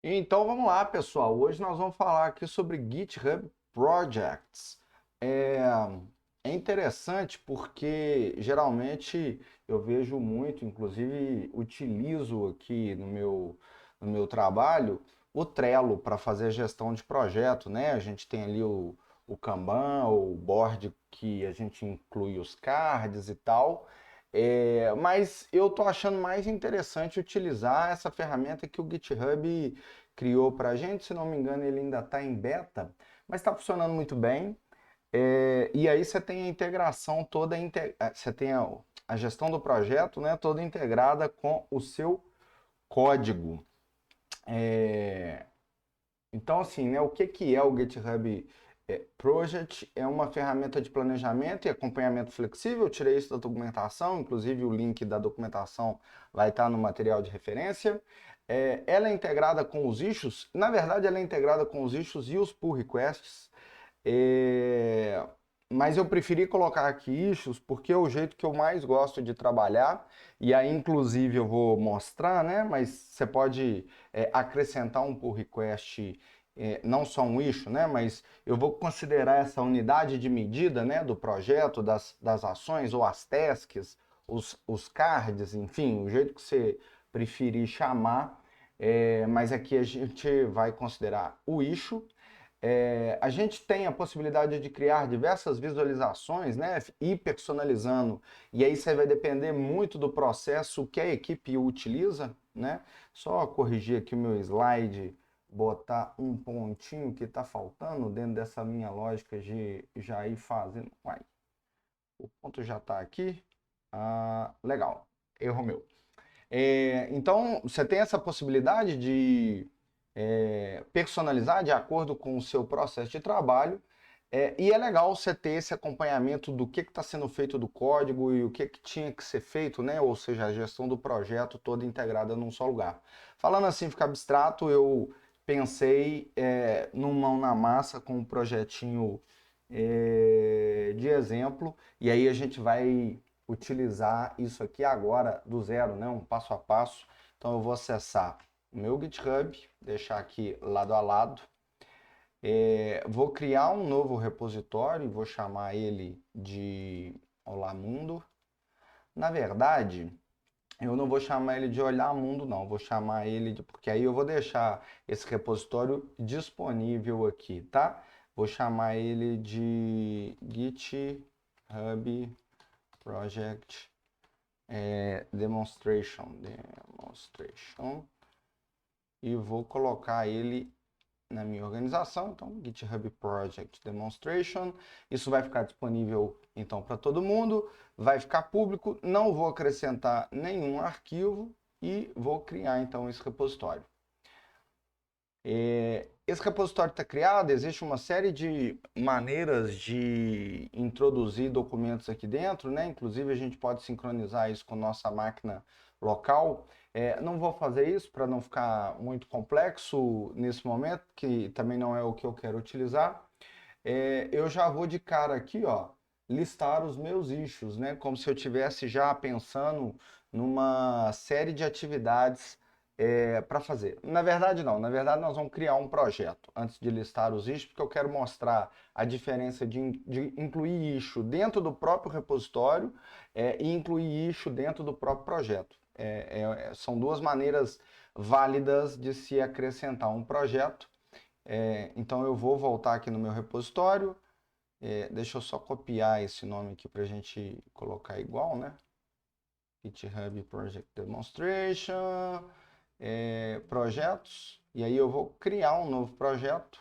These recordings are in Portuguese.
Então vamos lá, pessoal. Hoje nós vamos falar aqui sobre GitHub Projects. É, é interessante porque geralmente eu vejo muito, inclusive utilizo aqui no meu trabalho o Trello para fazer a gestão de projeto, né? A gente tem ali o Kanban, o board que a gente inclui os cards e tal. Mas eu tô achando mais interessante utilizar essa ferramenta que o GitHub criou para a gente. Se não me engano, ele ainda está em beta, mas está funcionando muito bem. E aí você tem a integração toda, você tem a gestão do projeto, né, toda integrada com o seu código. É, então, assim, né, o que, que é o GitHub Project? É uma ferramenta de planejamento e acompanhamento flexível. Eu tirei isso da documentação, inclusive o link da documentação vai estar no material de referência. Ela é integrada com os issues. Na verdade, ela é integrada com os issues e os pull requests. É, mas eu preferi colocar aqui issues porque é o jeito que eu mais gosto de trabalhar. E aí, inclusive, eu vou mostrar, né? Mas você pode acrescentar um pull request, não só um issue, né? Mas eu vou considerar essa unidade de medida, né? Do projeto, das ações ou as tasks, os cards, enfim, o jeito que você preferir chamar. Mas aqui a gente vai considerar o issue. A gente tem a possibilidade de criar diversas visualizações, né, e personalizando, e aí você vai depender muito do processo que a equipe utiliza, né? Só corrigir aqui o meu slide, botar um pontinho que está faltando dentro dessa minha lógica de já ir fazendo. Uai, o ponto já está aqui. Legal, erro meu. Então, você tem essa possibilidade de personalizar de acordo com o seu processo de trabalho. E é legal você ter esse acompanhamento do que está sendo feito do código e o que tinha que ser feito, né? Ou seja, a gestão do projeto toda integrada num só lugar. Falando assim, fica abstrato, eu pensei num mão na massa com um projetinho de exemplo, e aí a gente vai utilizar isso aqui agora do zero, né? Um passo a passo. Então eu vou acessar o meu GitHub, deixar aqui lado a lado. Vou criar um novo repositório e vou chamar ele de Olá Mundo. Na verdade, eu não vou chamar ele de Olá Mundo, não. Vou chamar ele de. Porque aí eu vou deixar esse repositório disponível aqui, tá? Vou chamar ele de GitHub Project Demonstration. E vou colocar ele na minha organização, então GitHub Project Demonstration. Isso vai ficar disponível então para todo mundo, vai ficar público, não vou acrescentar nenhum arquivo e vou criar então esse repositório. Esse repositório está criado, existe uma série de maneiras de introduzir documentos aqui dentro, né? Inclusive a gente pode sincronizar isso com nossa máquina local. Não vou fazer isso para não ficar muito complexo nesse momento, que também não é o que eu quero utilizar. Eu já vou de cara aqui, ó, listar os meus issues, né? Como se eu estivesse já pensando numa série de atividades para fazer. Na verdade, não. Na verdade, nós vamos criar um projeto antes de listar os issues, porque eu quero mostrar a diferença de incluir issue dentro do próprio repositório e incluir issue dentro do próprio projeto. São duas maneiras válidas de se acrescentar um projeto. Então eu vou voltar aqui no meu repositório. Deixa eu só copiar esse nome aqui para a gente colocar igual, né? GitHub Project Demonstration, projetos, e aí eu vou criar um novo projeto.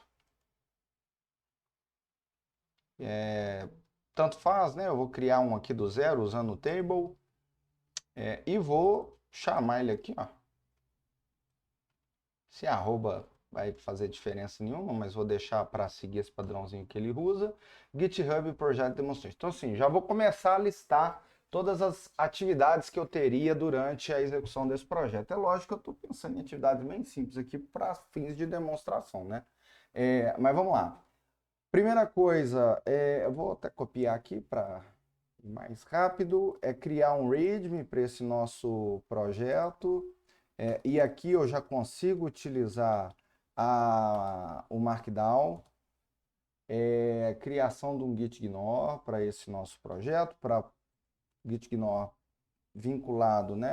Tanto faz, né? Eu vou criar um aqui do zero usando o table e vou chamar ele aqui, ó. Se arroba vai fazer diferença nenhuma, mas vou deixar para seguir esse padrãozinho que ele usa. GitHub Project Demonstration. Então, assim, já vou começar a listar todas as atividades que eu teria durante a execução desse projeto. É lógico que eu estou pensando em atividades bem simples aqui para fins de demonstração, né? Mas vamos lá. Primeira coisa, eu vou até copiar aqui para ir mais rápido, é criar um README para esse nosso projeto. E aqui eu já consigo utilizar o Markdown, criação de um git-ignore para esse nosso projeto, para git-ignore vinculado, né,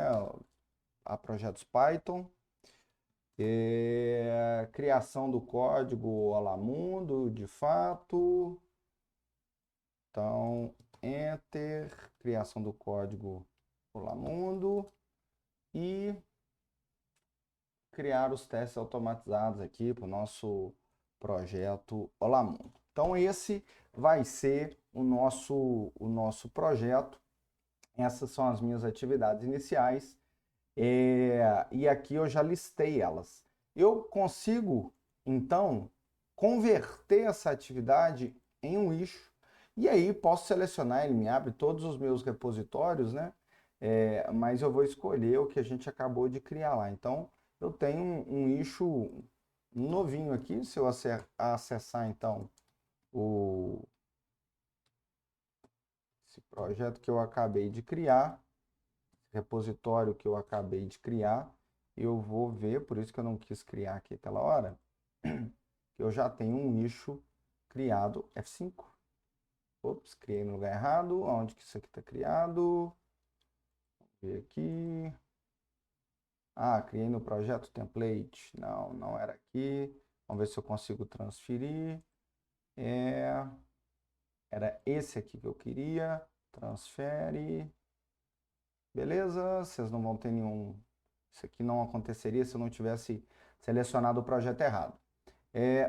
a projetos Python. Criação do código Alamundo, de fato. Então, Enter, criação do código Alamundo e criar os testes automatizados aqui para o nosso projeto Olamundo. Então, esse vai ser o nosso projeto. Essas são as minhas atividades iniciais. E aqui eu já listei elas. Eu consigo, então, converter essa atividade em um issue. E aí posso selecionar, ele me abre todos os meus repositórios, né? Mas eu vou escolher o que a gente acabou de criar lá. Então, eu tenho um issue novinho aqui. Se eu acessar, então, esse projeto que eu acabei de criar, repositório que eu acabei de criar, eu vou ver, por isso que eu não quis criar aqui aquela hora, que eu já tenho um issue criado F5. Ops, criei no lugar errado. Onde que isso aqui está criado? Vamos ver aqui. Criei no projeto template. Não, não era aqui. Vamos ver se eu consigo transferir. Era esse aqui que eu queria. Transfere. Beleza, vocês não vão ter nenhum... Isso aqui não aconteceria se eu não tivesse selecionado o projeto errado.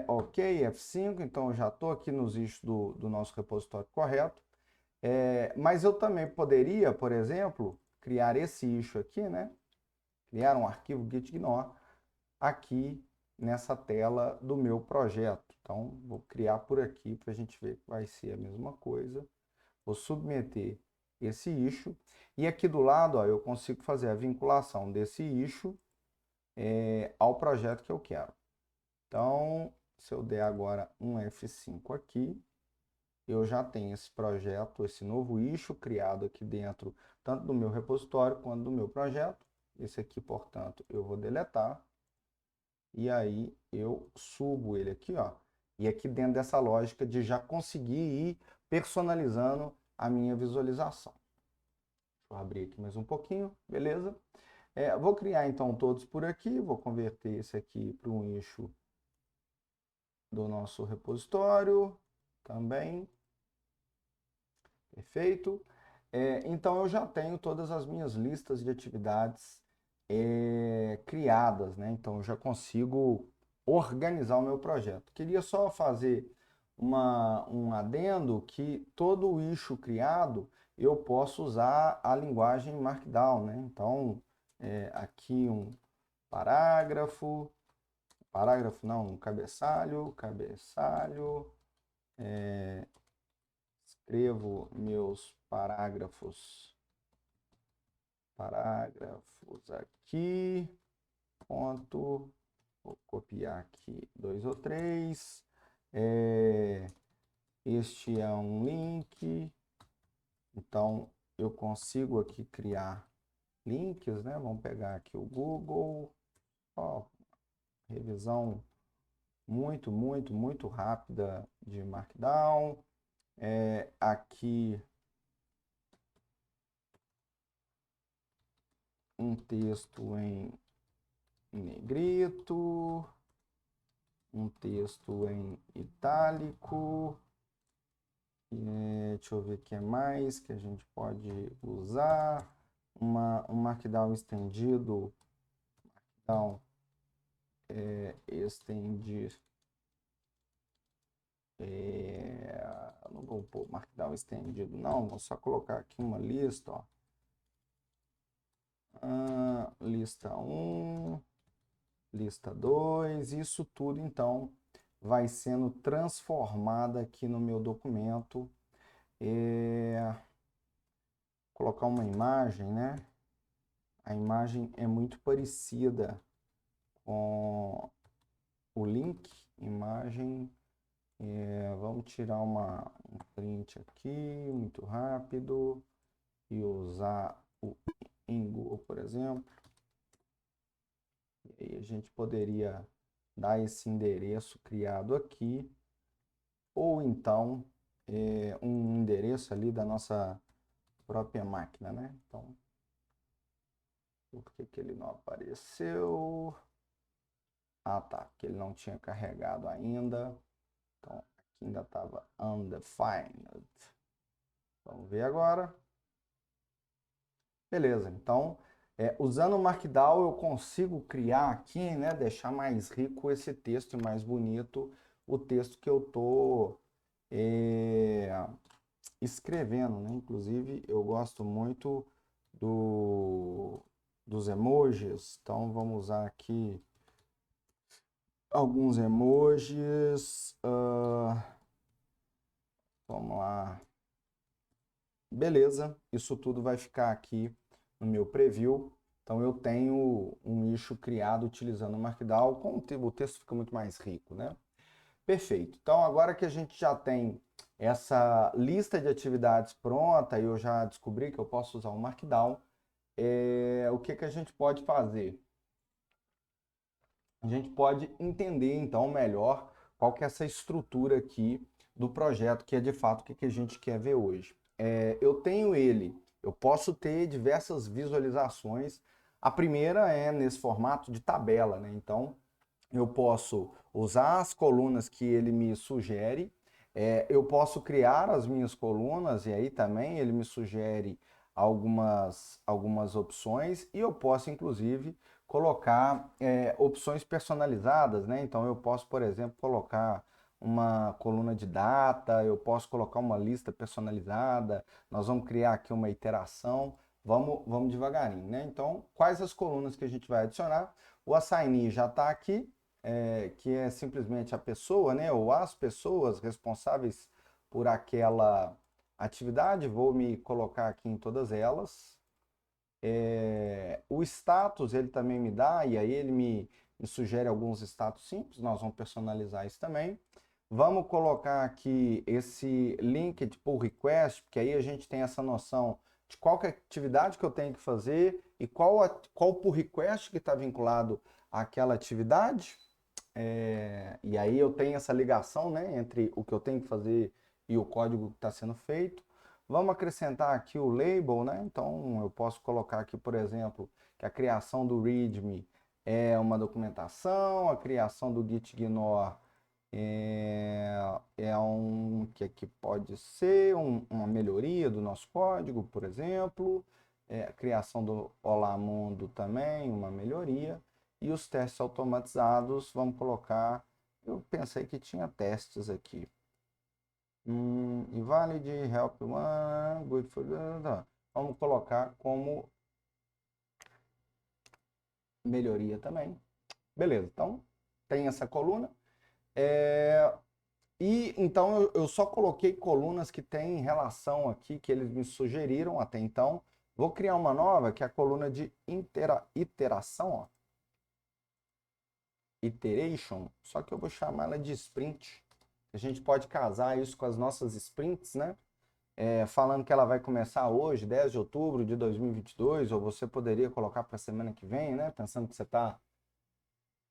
Ok, F5, então eu já estou aqui nos issues do nosso repositório correto. Mas eu também poderia, por exemplo, criar esse issue aqui, né? Criar um arquivo git-ignore aqui nessa tela do meu projeto. Então, vou criar por aqui para a gente ver que vai ser a mesma coisa. Vou submeter esse issue. E aqui do lado, ó, eu consigo fazer a vinculação desse issue ao projeto que eu quero. Então, se eu der agora um F5 aqui, eu já tenho esse projeto, esse novo issue criado aqui dentro, tanto do meu repositório quanto do meu projeto. Esse aqui, portanto, eu vou deletar. E aí eu subo ele aqui, ó. E aqui dentro dessa lógica de já conseguir ir personalizando a minha visualização. Deixa eu abrir aqui mais um pouquinho, beleza? Vou criar então todos por aqui, vou converter esse aqui para um issue do nosso repositório também. Perfeito. Então eu já tenho todas as minhas listas de atividades criadas, né? Então eu já consigo organizar o meu projeto. Queria só fazer um adendo que todo o issue criado eu posso usar a linguagem Markdown, né? Então aqui um parágrafo não, um cabeçalho, escrevo meus parágrafos aqui, ponto, vou copiar aqui 2 ou 3, este é um link, então eu consigo aqui criar links, né? Vamos pegar aqui o Google, ó, revisão muito rápida de Markdown. Aqui um texto em negrito, um texto em itálico, deixa eu ver o que é mais que a gente pode usar, um Markdown estendido, Markdown estender, não vou pôr Markdown estendido não, vou só colocar aqui uma lista, ó. Lista 1, lista 2, isso tudo então vai sendo transformado aqui no meu documento. Colocar uma imagem, né? A imagem é muito parecida com o link, imagem. Vamos tirar um print aqui, muito rápido, e usar o Ingo, por exemplo. E aí a gente poderia dar esse endereço criado aqui, ou então um endereço ali da nossa própria máquina, né? Então, por que que ele não apareceu? Ah, tá, porque ele não tinha carregado ainda. Então, aqui ainda estava undefined. Vamos ver agora. Beleza, então, usando o Markdown eu consigo criar aqui, né, deixar mais rico esse texto e mais bonito o texto que eu estou escrevendo, né? Inclusive, eu gosto muito do, dos emojis, então vamos usar aqui alguns emojis. Vamos lá. Beleza, isso tudo vai ficar aqui no meu preview. Então eu tenho um nicho criado utilizando o Markdown, o texto fica muito mais rico, né? Perfeito. Então agora que a gente já tem essa lista de atividades pronta e eu já descobri que eu posso usar o Markdown, o que que a gente pode fazer? A gente pode entender então melhor qual que é essa estrutura aqui do projeto, que é de fato o que que a gente quer ver hoje. Eu tenho ele, eu posso ter diversas visualizações. A primeira é nesse formato de tabela, né? Então eu posso usar as colunas que ele me sugere, eu posso criar as minhas colunas e aí também ele me sugere algumas opções e eu posso inclusive colocar opções personalizadas, né? Então eu posso, por exemplo, colocar uma coluna de data, eu posso colocar uma lista personalizada, nós vamos criar aqui uma iteração, vamos devagarinho, né? Então, quais as colunas que a gente vai adicionar? O assignee já está aqui, que é simplesmente a pessoa, né, ou as pessoas responsáveis por aquela atividade. Vou me colocar aqui em todas elas. O status ele também me dá, e aí ele me sugere alguns status simples, nós vamos personalizar isso também. Vamos colocar aqui esse link de pull request, porque aí a gente tem essa noção de qual que é a atividade que eu tenho que fazer e qual pull request que está vinculado àquela atividade. E aí eu tenho essa ligação, né, entre o que eu tenho que fazer e o código que está sendo feito. Vamos acrescentar aqui o label, né? Então eu posso colocar aqui, por exemplo, que a criação do README é uma documentação, a criação do gitignore um que pode ser uma melhoria do nosso código, por exemplo. A criação do Olá Mundo também, uma melhoria. E os testes automatizados, vamos colocar. Eu pensei que tinha testes aqui. Invalid, help one, good for. Vamos colocar como melhoria também. Beleza, então tem essa coluna. E então eu só coloquei colunas que têm relação aqui, que eles me sugeriram até então. Vou criar uma nova, que é a coluna de iteração, ó. Iteration, só que eu vou chamar ela de sprint. A gente pode casar isso com as nossas sprints, né? Falando que ela vai começar hoje, 10 de outubro de 2022, ou você poderia colocar para a semana que vem, né? Pensando que você está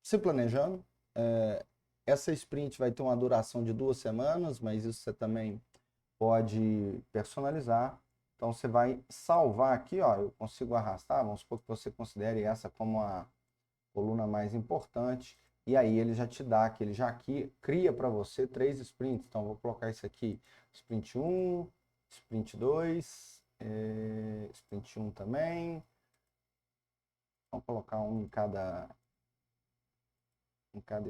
se planejando. Essa sprint vai ter uma duração de 2 semanas, mas isso você também pode personalizar. Então você vai salvar aqui, ó, eu consigo arrastar, vamos supor que você considere essa como a coluna mais importante, e aí ele já te dá aqui, ele já aqui cria para você 3 sprints. Então vou colocar isso aqui, sprint 1, sprint 2, sprint 1 também. Vamos colocar um em cada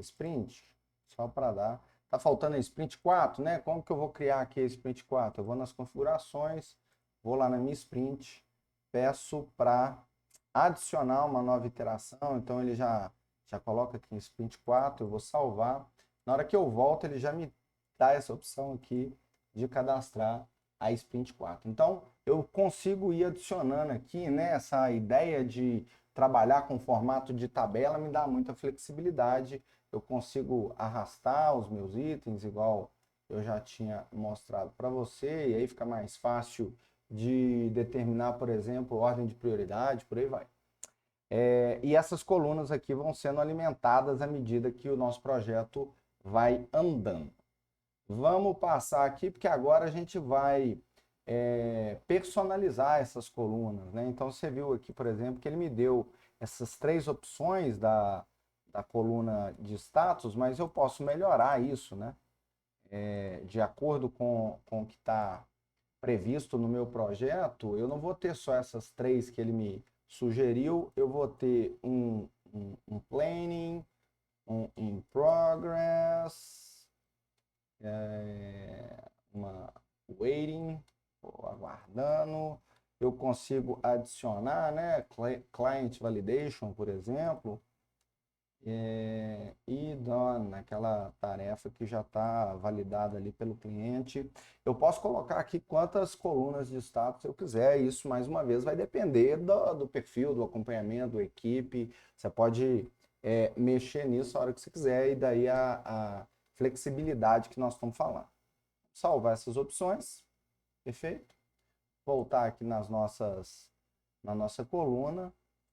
sprint, só para dar. Tá faltando a sprint 4, né? Como que eu vou criar aqui a sprint 4? Eu vou nas configurações, vou lá na minha sprint, peço para adicionar uma nova iteração, então ele já coloca aqui em sprint 4, eu vou salvar. Na hora que eu volto, ele já me dá essa opção aqui de cadastrar a sprint 4. Então, eu consigo ir adicionando aqui, né, essa ideia de trabalhar com formato de tabela me dá muita flexibilidade. Eu consigo arrastar os meus itens, igual eu já tinha mostrado para você, e aí fica mais fácil de determinar, por exemplo, ordem de prioridade, por aí vai. E essas colunas aqui vão sendo alimentadas à medida que o nosso projeto vai andando. Vamos passar aqui, porque agora a gente vai personalizar essas colunas, né? Então você viu aqui, por exemplo, que ele me deu essas três opções da coluna de status, mas eu posso melhorar isso, né? De acordo com o que está previsto no meu projeto, eu não vou ter só essas três que ele me sugeriu, eu vou ter um planning, um in progress, uma waiting, aguardando. Eu consigo adicionar, né, client validation, por exemplo, e done, aquela tarefa que já está validada ali pelo cliente. Eu posso colocar aqui quantas colunas de status eu quiser, isso mais uma vez vai depender do perfil, do acompanhamento, da equipe. Você pode mexer nisso a hora que você quiser, e daí a flexibilidade que nós estamos falando. Salvar essas opções, perfeito. Voltar aqui na nossa coluna.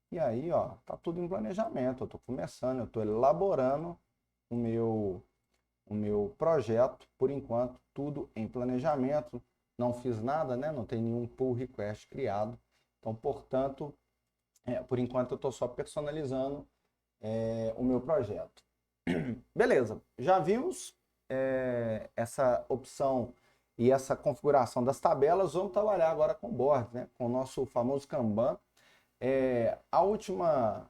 E aí, ó, tá tudo em planejamento. Eu estou começando, eu estou elaborando o meu projeto. Por enquanto, tudo em planejamento. Não fiz nada, né? Não tem nenhum pull request criado. Então, portanto, por enquanto eu estou só personalizando o meu projeto. Beleza, já vimos essa opção e essa configuração das tabelas. Vamos trabalhar agora com board, né? Com o nosso famoso Kanban. A última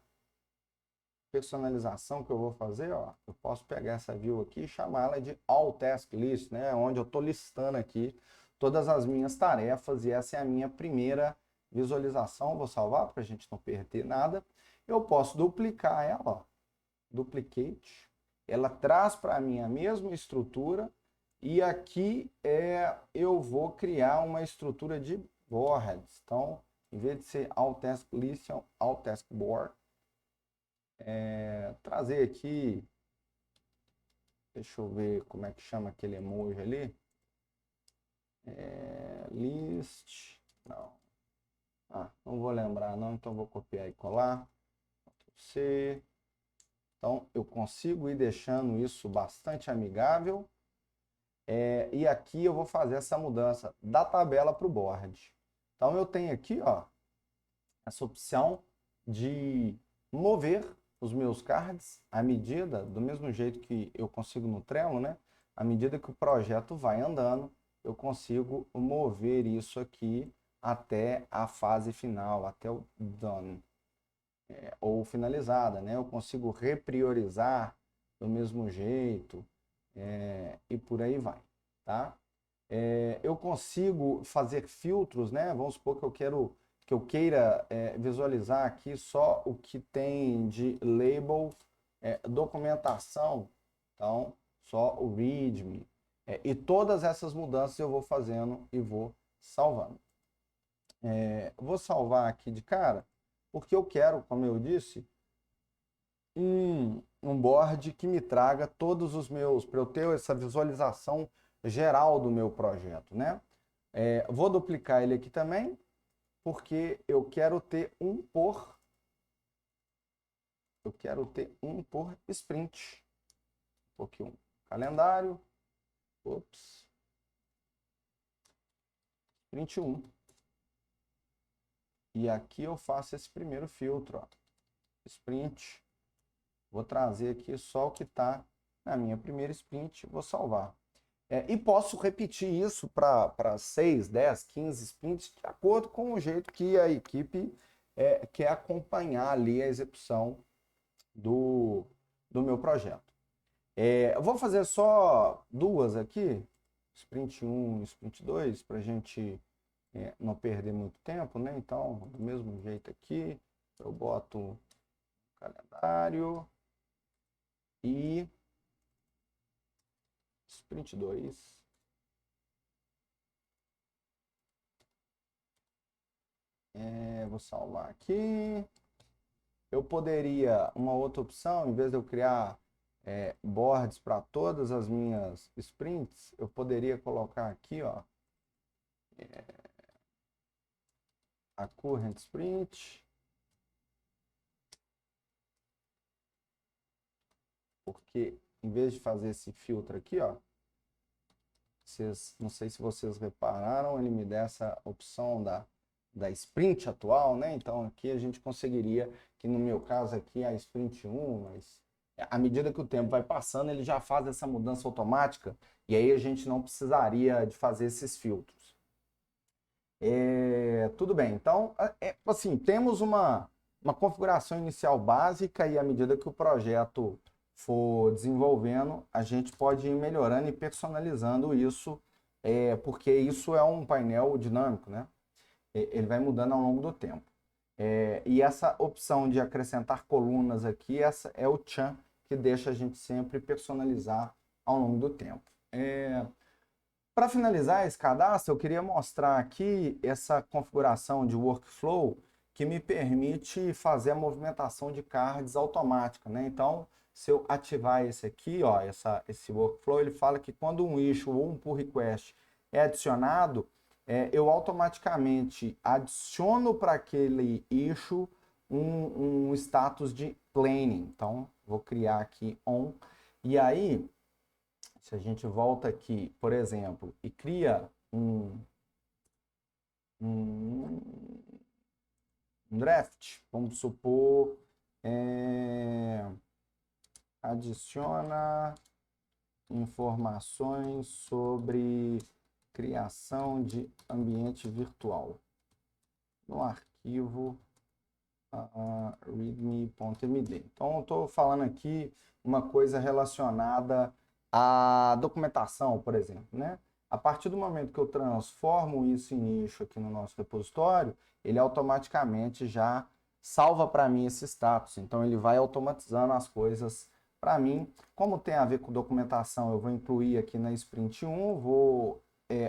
personalização que eu vou fazer, ó, eu posso pegar essa view aqui e chamar ela de All Task List, né? Onde eu estou listando aqui todas as minhas tarefas, e essa é a minha primeira visualização. Vou salvar para a gente não perder nada. Eu posso duplicar ela, ó, duplicate. Ela traz para mim a mesma estrutura, e aqui eu vou criar uma estrutura de boards. Então, em vez de ser All Task List, é All Task Board. Trazer aqui, deixa eu ver como é que chama aquele emoji ali. List, não. Não vou lembrar não, então vou copiar e colar. C. Então, eu consigo ir deixando isso bastante amigável. E aqui eu vou fazer essa mudança da tabela para o board. Então, eu tenho aqui, ó, essa opção de mover os meus cards à medida, do mesmo jeito que eu consigo no Trello, né? À medida que o projeto vai andando, eu consigo mover isso aqui até a fase final, até o done, ou finalizada, né? Eu consigo repriorizar do mesmo jeito, e por aí vai, tá? Eu consigo fazer filtros, né? Vamos supor que eu queira visualizar aqui só o que tem de label, documentação, então só o readme, e todas essas mudanças eu vou fazendo e vou salvando. Vou salvar aqui de cara, porque eu quero, como eu disse, um board que me traga todos os meus, para eu ter essa visualização geral do meu projeto, né? Vou duplicar ele aqui também, porque eu quero ter um por sprint. Um pouquinho calendário, sprint 1. E aqui eu faço esse primeiro filtro, ó, sprint. Vou trazer aqui só o que está na minha primeira sprint, vou salvar. E posso repetir isso para 6, 10, 15 sprints, de acordo com o jeito que a equipe quer acompanhar ali a execução do meu projeto. Eu vou fazer só duas aqui, sprint 1 e sprint 2, para a gente não perder muito tempo, né? Então, do mesmo jeito aqui, eu boto calendário e sprint 2. Vou salvar aqui. Eu poderia, uma outra opção, em vez de eu criar boards para todas as minhas sprints, eu poderia colocar aqui, ó, a current sprint, porque em vez de fazer esse filtro aqui, ó, não sei se vocês repararam, ele me dá essa opção da sprint atual, né? Então aqui a gente conseguiria, que no meu caso aqui é a sprint 1, mas à medida que o tempo vai passando, ele já faz essa mudança automática e aí a gente não precisaria de fazer esses filtros. Tudo bem, então, assim, temos uma configuração inicial básica e à medida que o projeto for desenvolvendo, a gente pode ir melhorando e personalizando isso, porque isso é um painel dinâmico, né? Ele vai mudando ao longo do tempo. E essa opção de acrescentar colunas aqui, essa é o tchan que deixa a gente sempre personalizar ao longo do tempo. Para finalizar esse cadastro, eu queria mostrar aqui essa configuração de workflow que me permite fazer a movimentação de cards automática, né? Então, se eu ativar esse aqui, ó, esse workflow, ele fala que quando um issue ou um pull request é adicionado, eu automaticamente adiciono para aquele issue um status de planning. Então, vou criar aqui on. E aí, se a gente volta aqui, por exemplo, e cria um draft, vamos supor, adiciona informações sobre criação de ambiente virtual no arquivo readme.md. Então, eu estou falando aqui uma coisa relacionada à documentação, por exemplo, né? A partir do momento que eu transformo isso em nicho aqui no nosso repositório, ele automaticamente já salva para mim esse status. Então, ele vai automatizando as coisas para mim. Como tem a ver com documentação, eu vou incluir aqui na Sprint 1, vou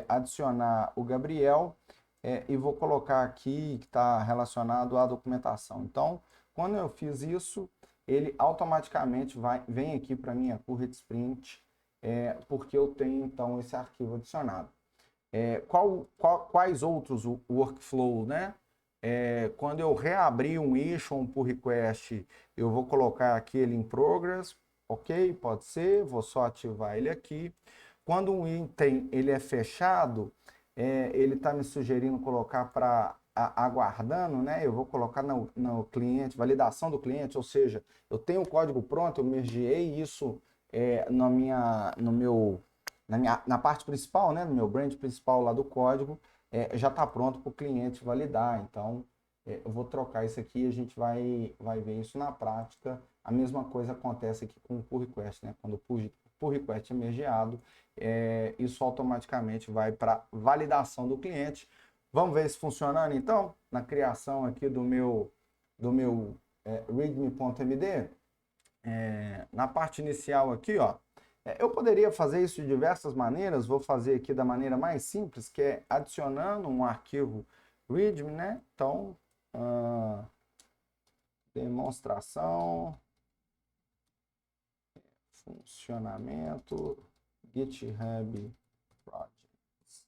adicionar o Gabriel e vou colocar aqui que está relacionado à documentação. Então, quando eu fiz isso, ele automaticamente vem aqui para minha Current Sprint, porque eu tenho então esse arquivo adicionado. Quais outros workflows, né? Quando eu reabrir um issue ou um pull request, eu vou colocar aqui ele em progress, ok? Pode ser, vou só ativar ele aqui. Quando um item ele é fechado, ele está me sugerindo colocar para aguardando, né? Eu vou colocar no cliente, validação do cliente, ou seja, eu tenho o código pronto, eu mergeei isso na parte principal, né? No meu brand principal lá do código, já está pronto para o cliente validar. Então, eu vou trocar isso aqui e a gente vai ver isso na prática. A mesma coisa acontece aqui com o pull request, né? Quando o pull request é mergeado, isso automaticamente vai para validação do cliente. Vamos ver isso funcionando então? Na criação aqui do meu readme.md, na parte inicial aqui, ó, eu poderia fazer isso de diversas maneiras, vou fazer aqui da maneira mais simples, que é adicionando um arquivo readme, né? Então, demonstração, funcionamento, GitHub Projects.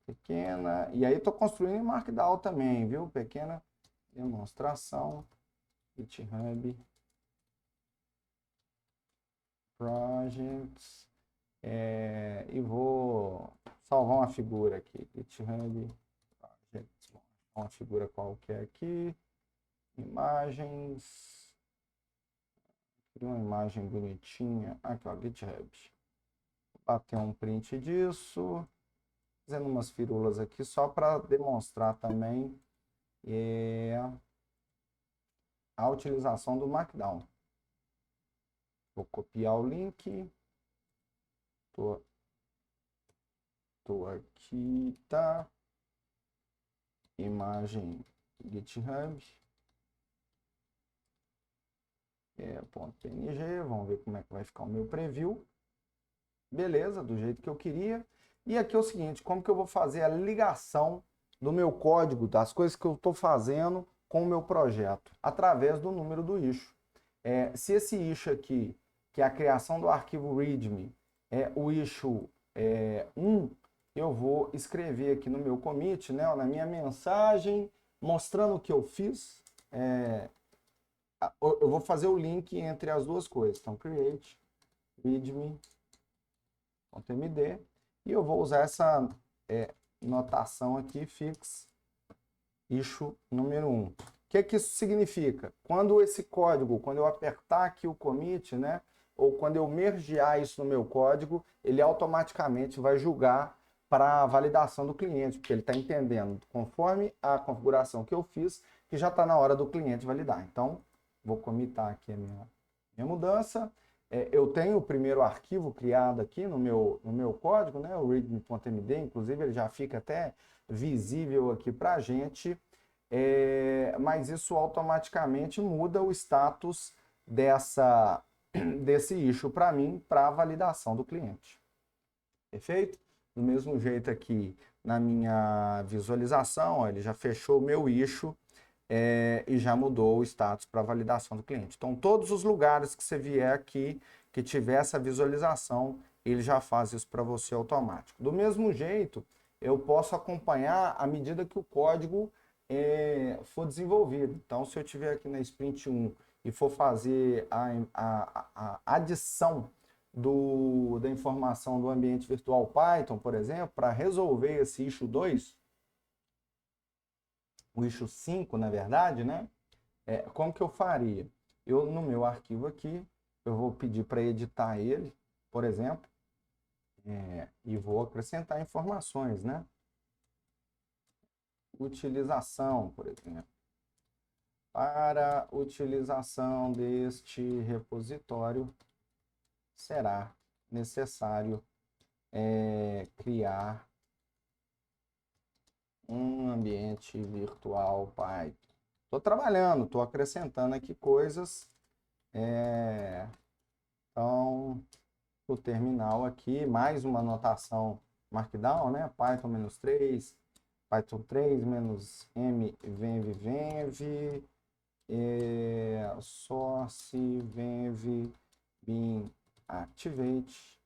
Pequena, e aí estou construindo em Markdown também, viu? Pequena demonstração, GitHub Projects, e vou salvar uma figura aqui, GitHub Projects, uma figura qualquer aqui, imagens, uma imagem bonitinha, aqui ó, GitHub, vou bater um print disso, fazendo umas firulas aqui só para demonstrar também a utilização do Markdown. Vou copiar o link. Tô aqui, tá? Imagem GitHub. .png. Vamos ver como é que vai ficar o meu preview. Beleza, do jeito que eu queria. E aqui é o seguinte, como que eu vou fazer a ligação do meu código, das coisas que eu estou fazendo com o meu projeto? Através do número do issue. Se esse issue aqui, que é a criação do arquivo readme, é o issue 1, eu vou escrever aqui no meu commit, né, na minha mensagem, mostrando o que eu fiz, eu vou fazer o link entre as duas coisas. Então, create readme.md e eu vou usar essa notação aqui, fix issue número 1. O que isso significa? Quando esse código, quando eu apertar aqui o commit, né, ou quando eu mergear isso no meu código, ele automaticamente vai julgar para a validação do cliente, porque ele está entendendo, conforme a configuração que eu fiz, que já está na hora do cliente validar. Então, vou commitar aqui a minha mudança. Eu tenho o primeiro arquivo criado aqui no meu código, né, o readme.md, inclusive ele já fica até visível aqui para a gente, mas isso automaticamente muda o status desse issue para mim, para a validação do cliente. Perfeito? Do mesmo jeito aqui na minha visualização, ó, ele já fechou o meu issue e já mudou o status para validação do cliente. Então, todos os lugares que você vier aqui, que tiver essa visualização, ele já faz isso para você automático. Do mesmo jeito, eu posso acompanhar à medida que o código for desenvolvido. Então, se eu estiver aqui na Sprint 1 e for fazer a adição da informação do ambiente virtual Python, por exemplo, para resolver esse issue 2, o issue 5, na verdade, né? Como que eu faria? Eu, no meu arquivo aqui, eu vou pedir para editar ele, por exemplo, e vou acrescentar informações, né? Utilização, por exemplo. Para utilização deste repositório, será necessário criar um ambiente virtual Python. Estou trabalhando, estou acrescentando aqui coisas. Então, o terminal aqui, mais uma anotação Markdown, né? Python -3, Python 3 -m venv source venv bin activate.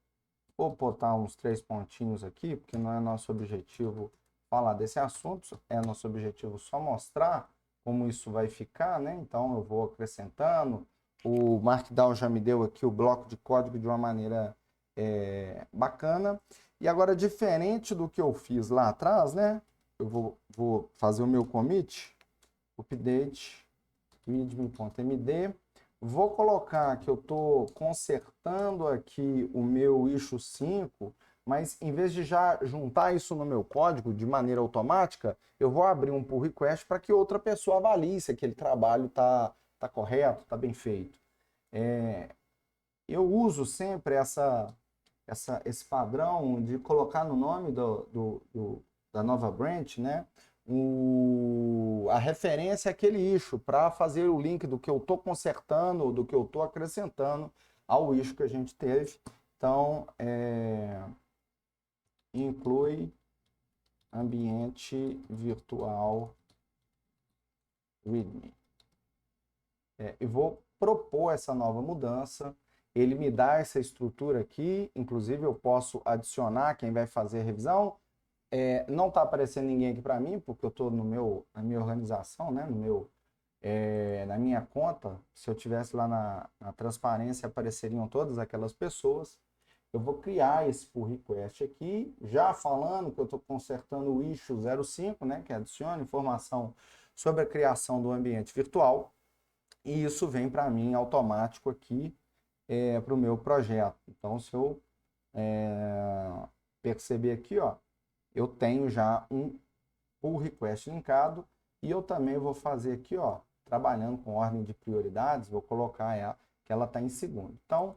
Vou botar uns 3 pontinhos aqui, porque não é nosso objetivo falar desse assunto, é nosso objetivo só mostrar como isso vai ficar, né? Então eu vou acrescentando. O Markdown já me deu aqui o bloco de código de uma maneira bacana. E agora, diferente do que eu fiz lá atrás, né? Eu vou fazer o meu commit, update readme.md. Vou colocar que eu estou consertando aqui o meu issue 5, mas em vez de já juntar isso no meu código de maneira automática, eu vou abrir um pull request para que outra pessoa avalie se aquele trabalho está correto, está bem feito. Eu uso sempre esse padrão de colocar no nome da nova branch, né? A referência àquele issue para fazer o link do que eu estou consertando, do que eu estou acrescentando ao issue que a gente teve. Então, inclui ambiente virtual readme. Eu vou propor essa nova mudança. Ele me dá essa estrutura aqui, inclusive eu posso adicionar quem vai fazer a revisão. Não está aparecendo ninguém aqui para mim, porque eu estou na minha organização, né? Na minha conta. Se eu tivesse lá na transparência, apareceriam todas aquelas pessoas. Eu vou criar esse pull request aqui, já falando que eu estou consertando o issue 05, né? Que adiciona informação sobre a criação do ambiente virtual. E isso vem para mim automático aqui para o meu projeto. Então, se eu perceber aqui, ó, eu tenho já um pull request linkado e eu também vou fazer aqui, ó, trabalhando com ordem de prioridades, vou colocar ela, que ela está em segundo. Então,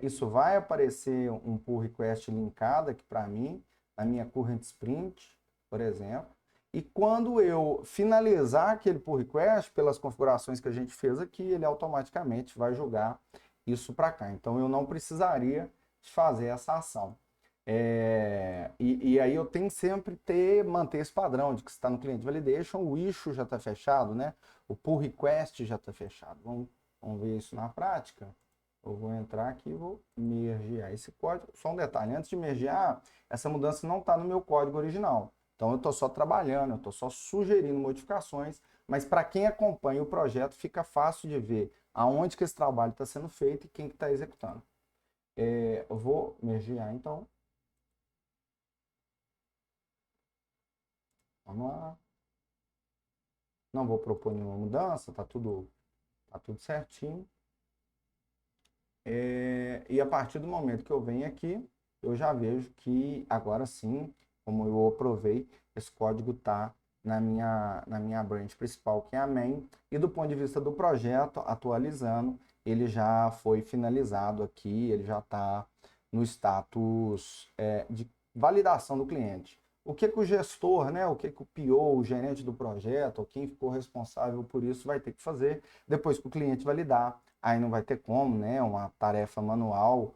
isso vai aparecer um pull request linkado aqui para mim, na minha current sprint, por exemplo. E quando eu finalizar aquele pull request, pelas configurações que a gente fez aqui, ele automaticamente vai jogar isso para cá. Então, eu não precisaria de fazer essa ação. E aí eu tenho que sempre manter esse padrão de que está no cliente validation, o issue já está fechado, né? O pull request já está fechado. Vamos ver isso na prática. Eu vou entrar aqui e vou mergear esse código. Só um detalhe, antes de mergear, essa mudança não está no meu código original. Então eu estou só trabalhando, eu estou só sugerindo modificações, mas para quem acompanha o projeto fica fácil de ver aonde que esse trabalho está sendo feito e quem que está executando. Eu vou mergear então. Vamos lá. Não vou propor nenhuma mudança, tá tudo certinho. E a partir do momento que eu venho aqui, eu já vejo que agora sim, como eu aprovei, esse código está na minha branch principal, que é a main, e do ponto de vista do projeto, atualizando, ele já foi finalizado aqui, ele já está no status de validação do cliente. O que que o gestor, né, o que que o PO, o gerente do projeto, ou quem ficou responsável por isso vai ter que fazer depois que o cliente validar? Aí não vai ter como, né? Uma tarefa manual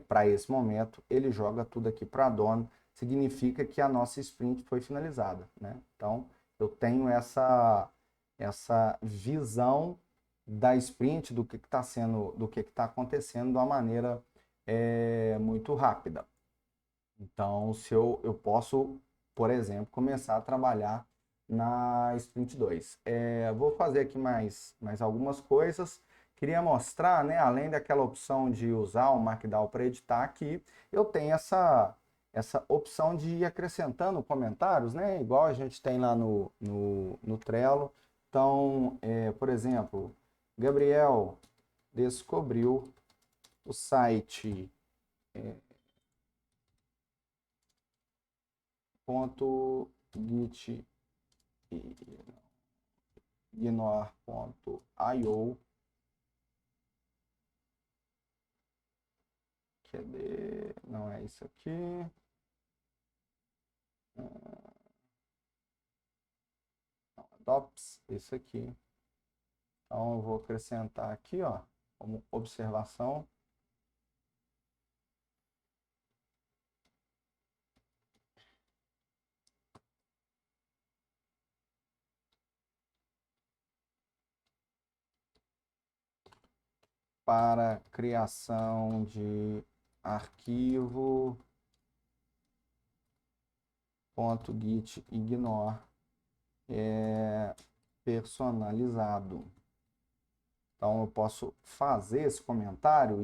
para esse momento. Ele joga tudo aqui para a dona, significa que a nossa sprint foi finalizada, né? Então, eu tenho essa visão da sprint, do que está sendo, do que está acontecendo de uma maneira muito rápida. Então, se eu posso, por exemplo, começar a trabalhar na Sprint 2. Vou fazer aqui mais algumas coisas. Queria mostrar, né, além daquela opção de usar o Markdown para editar aqui, eu tenho essa opção de ir acrescentando comentários, né, igual a gente tem lá no Trello. Então, por exemplo, Gabriel descobriu o site .git ignore.io. Cadê? Não é isso aqui. Dops, isso aqui. Então eu vou acrescentar aqui, ó, como observação. Para criação de arquivo .git ignore personalizado. Então eu posso fazer esse comentário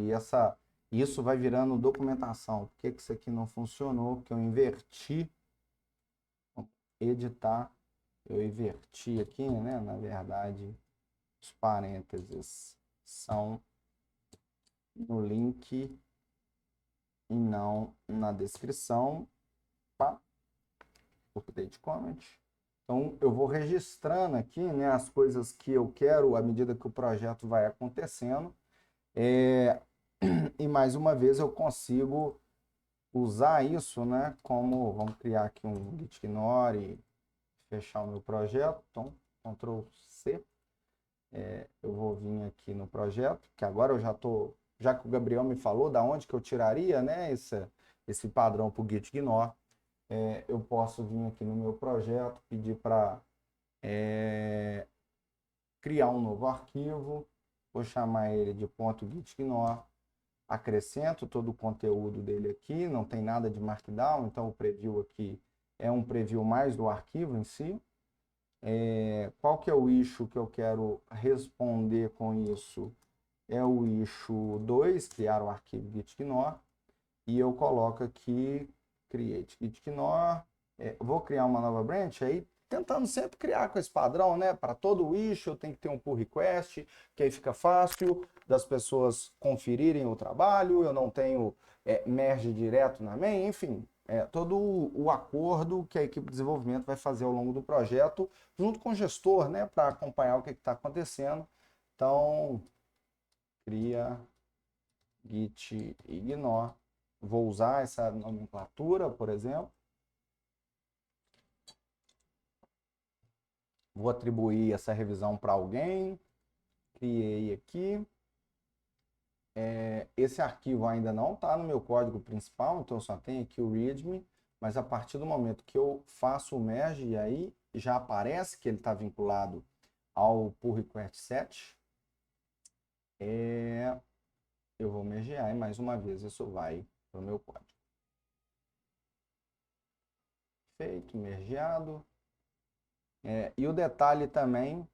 e isso vai virando documentação. Por que que isso aqui não funcionou? Porque eu inverti, editar, eu inverti aqui, né? Na verdade, os parênteses são no link e não na descrição. Pá, update comment. Então eu vou registrando aqui, né, as coisas que eu quero à medida que o projeto vai acontecendo. E mais uma vez eu consigo usar isso, né, como, vamos criar aqui um git ignore e fechar o meu projeto. Então, Ctrl C. Eu vou vir aqui no projeto, que agora eu já que o Gabriel me falou da onde que eu tiraria, né, esse padrão para o git ignore, eu posso vir aqui no meu projeto, pedir para criar um novo arquivo, vou chamar ele de .git ignore, acrescento todo o conteúdo dele aqui, não tem nada de Markdown, então o preview aqui é um preview mais do arquivo em si. Qual que é o issue que eu quero responder com isso? É o issue 2, criar o arquivo gitignore, e eu coloco aqui create gitignore, vou criar uma nova branch, aí tentando sempre criar com esse padrão, né? Para todo o issue tem que ter um pull request, que aí fica fácil das pessoas conferirem o trabalho, eu não tenho merge direto na main, enfim, todo o acordo que a equipe de desenvolvimento vai fazer ao longo do projeto, junto com o gestor, né? Para acompanhar o que está acontecendo. Então, cria git ignore. Vou usar essa nomenclatura, por exemplo. Vou atribuir essa revisão para alguém. Criei aqui. Esse arquivo ainda não está no meu código principal, então só tem aqui o readme, mas a partir do momento que eu faço o merge, e aí já aparece que ele está vinculado ao pull request set, eu vou mergear e mais uma vez isso vai para o meu código. Perfeito, mergeado. E o detalhe também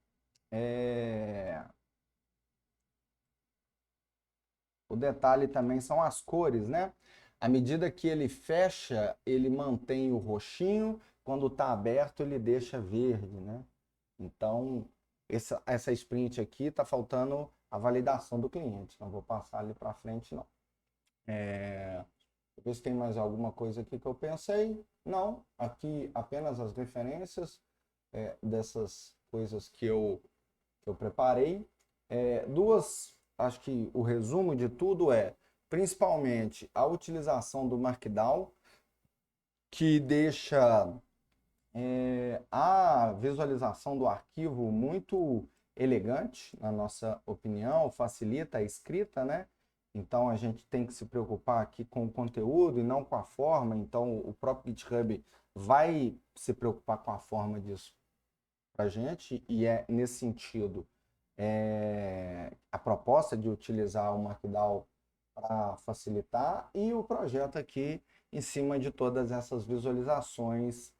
são as cores, né? À medida que ele fecha, ele mantém o roxinho, quando está aberto ele deixa verde, né? Então, essa sprint aqui está faltando a validação do cliente, não vou passar ali para frente não. Ver se tem mais alguma coisa aqui que eu pensei. Não, aqui apenas as referências dessas coisas que eu preparei. Acho que o resumo de tudo principalmente, a utilização do Markdown, que deixa a visualização do arquivo muito elegante, na nossa opinião, facilita a escrita, né? Então a gente tem que se preocupar aqui com o conteúdo e não com a forma. Então o próprio GitHub vai se preocupar com a forma disso para a gente, e nesse sentido a proposta de utilizar o Markdown para facilitar, e o projeto aqui em cima de todas essas visualizações.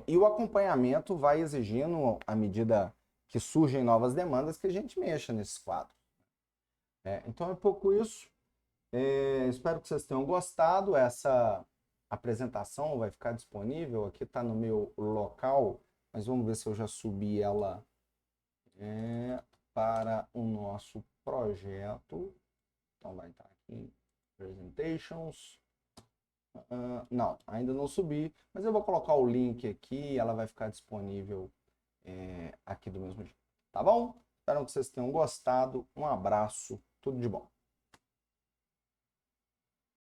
E o acompanhamento vai exigindo, à medida que surgem novas demandas, que a gente mexa nesses quadros. Então é um pouco isso. Espero que vocês tenham gostado. Essa apresentação vai ficar disponível. Aqui está no meu local, mas vamos ver se eu já subi ela para o nosso projeto. Então vai estar aqui em Presentations. Não, ainda não subi, mas eu vou colocar o link aqui e ela vai ficar disponível aqui do mesmo jeito. Tá bom? Espero que vocês tenham gostado. Um abraço, tudo de bom.